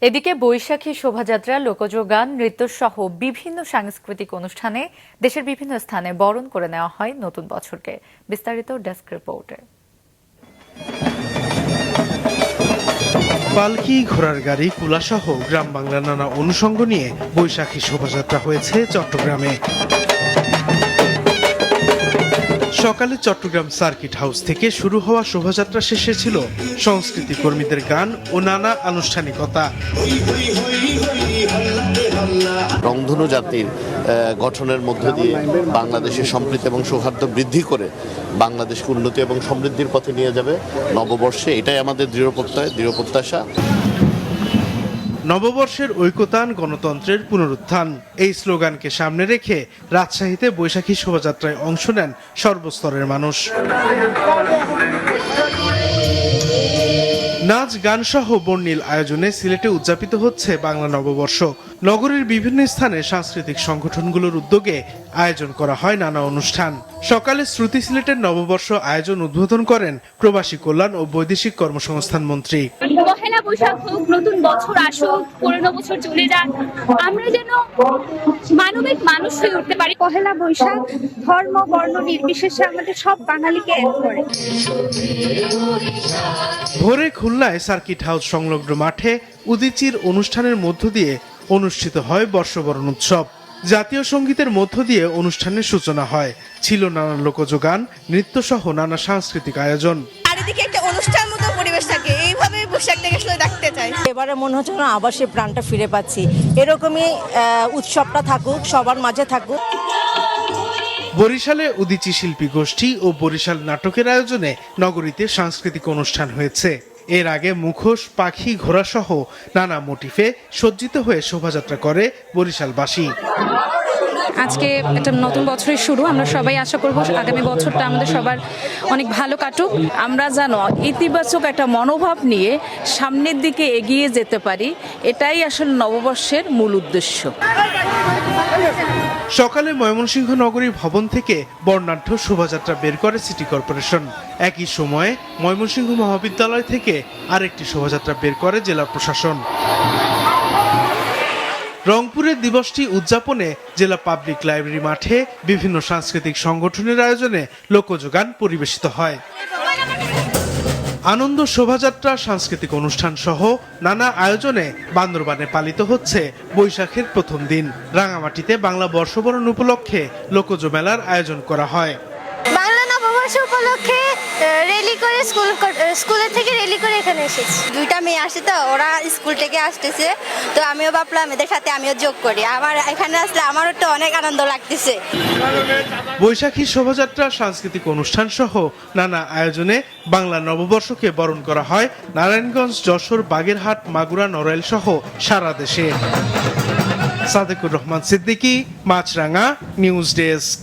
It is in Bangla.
এদিকে বৈশাখী শোভাযাত্রা, লোকজ গান, নৃত্য সহ বিভিন্ন সাংস্কৃতিক অনুষ্ঠানে দেশের বিভিন্ন স্থানে বরণ করে নেওয়া হয় নতুন বছরকে। বিস্তারিত ডেস্ক রিপোর্টে। পালকি, ঘোড়ার গাড়ি, কুলাসহ গ্রাম বাংলার নানা অনুষঙ্গ নিয়ে বৈশাখী শোভাযাত্রা হয়েছে চট্টগ্রামে। সকালে চট্টগ্রাম সার্কিট হাউস থেকে শুরু হওয়া শোভাযাত্রা শেষে ছিল সংস্কৃতি কর্মীদের গান ও নানা আনুষ্ঠানিকতা। রংধনু জাতির গঠনের মধ্য দিয়ে বাংলাদেশের সম্প্রীতি এবং সৌহার্দ্য বৃদ্ধি করে বাংলাদেশকে উন্নতি এবং সমৃদ্ধির পথে নিয়ে যাবে নববর্ষে। এটাই আমাদের দৃঢ় প্রত্যাশা। নববর্ষের ঐকতান, গণতন্ত্রের পুনরুত্থান, এই স্লোগানকে সামনে রেখে রাজশাহীতে বৈশাখী শোভাযাত্রায় অংশ নেন সর্বস্তরের মানুষ। নাচ, গান সহ বর্ণিল আয়োজনে সিলেটে উদযাপিত হচ্ছে বাংলা নববর্ষ। নগরীর বিভিন্ন স্থানে সাংস্কৃতিক সংগঠনগুলোর উদ্যোগে আয়োজন করা হয় নানা অনুষ্ঠান। সকালে শ্রুতি সিলেটের নববর্ষ আয়োজন উদ্বোধন করেন প্রবাসী কল্যাণ ও বৈদেশিক কর্মসংস্থান মন্ত্রী। পহেলা বৈশাখ হোক, নতুন বছর আসুক, পুরনো বছর চলে যাক, আমরা যেন মানবিক মানুষ হয়ে উঠতে পারি। পহেলা বৈশাখ ধর্ম বর্ণ নির্বিশেষে আমাদের সব বাঙালিকে এক করে। ভোরে খুলনায় সার্কিট হাউস সংলগ্ন মাঠে উদীচীর অনুষ্ঠানের মধ্য দিয়ে অনুষ্ঠিত হয় বর্ষবরণ উৎসব। জাতীয় সঙ্গীতের মধ্য দিয়ে অনুষ্ঠানের সূচনা হয়। ছিল নানা লোকজ গান, নৃত্য সহ নানা সাংস্কৃতিক আয়োজন। চারিদিকে একটা অনুষ্ঠান মতো পরিবেশ থাকে, এইভাবে বৈশাখটাকে আসলে দেখতে চাই। এবারে মনে হচ্ছে না আবার সেই প্রাণটা ফিরে পাচ্ছি। এরকমই উৎসবটা থাকুক, সবার মাঝে থাকুক। বরিশালে উদীচী শিল্পী গোষ্ঠী ও বরিশাল নাটকের আয়োজনে নগরীতে সাংস্কৃতিক অনুষ্ঠান হয়েছে। এর আগে মুখোশ, পাখি, ঘোড়া সহ নানা মোটিফে সজ্জিত হয়ে শোভাযাত্রা করে বরিশালবাসী। আজকে একটা নতুন বছরের শুরু। আমরা সবাই আশা করব আগামী বছরটা আমাদের সবার অনেক ভালো কাটুক। আমরা যেন ইতিবাচক একটা মনোভাব নিয়ে সামনের দিকে এগিয়ে যেতে পারি, এটাই আসলে নববর্ষের মূল উদ্দেশ্য। সকালে ময়মনসিংহ নগরী ভবন থেকে বর্ণাঢ্য শোভাযাত্রা বের করে সিটি কর্পোরেশন। একই সময়ে ময়মনসিংহ মহাবিদ্যালয় থেকে আরেকটি শোভাযাত্রা বের করে জেলা প্রশাসন। রংপুরের দিবসটি উদযাপনে জেলা পাবলিক লাইব্রেরি মাঠে বিভিন্ন সাংস্কৃতিক সংগঠনের আয়োজনে লোকজ গান পরিবেশিত হয়। আনন্দ শোভাযাত্রা, সাংস্কৃতিক অনুষ্ঠান সহ নানা আয়োজনে বান্দরবানে পালিত হচ্ছে বৈশাখের প্রথম দিন। রাঙামাটিতে বাংলা বর্ষবরণ উপলক্ষে লোকজ মেলার আয়োজন করা হয়। বাংলা নববর্ষ উপলক্ষে র্যালি করে স্কুলের থেকে র্যালি করে এখানে এসেছি। দুইটা মেয়ে আসছে তো, ওরা স্কুল থেকে আসতেছে, তো আমিও ভাবলাম এদের সাথে আমিও যোগ করি। আমার এখানে আসলে আমারও তো অনেক আনন্দ লাগতেছে। বৈশাখী শোভাযাত্রা, সাংস্কৃতিক অনুষ্ঠান সহ নানা আয়োজনে বাংলা নববর্ষকে বরণ করা হয় নারায়ণগঞ্জ, যশোর, বাগেরহাট, মাগুরা, নড়াইল সহ সারা দেশে। সাদেকুর রহমান সিদ্দিকী, মাছরাঙা, নিউজ ডেস্ক।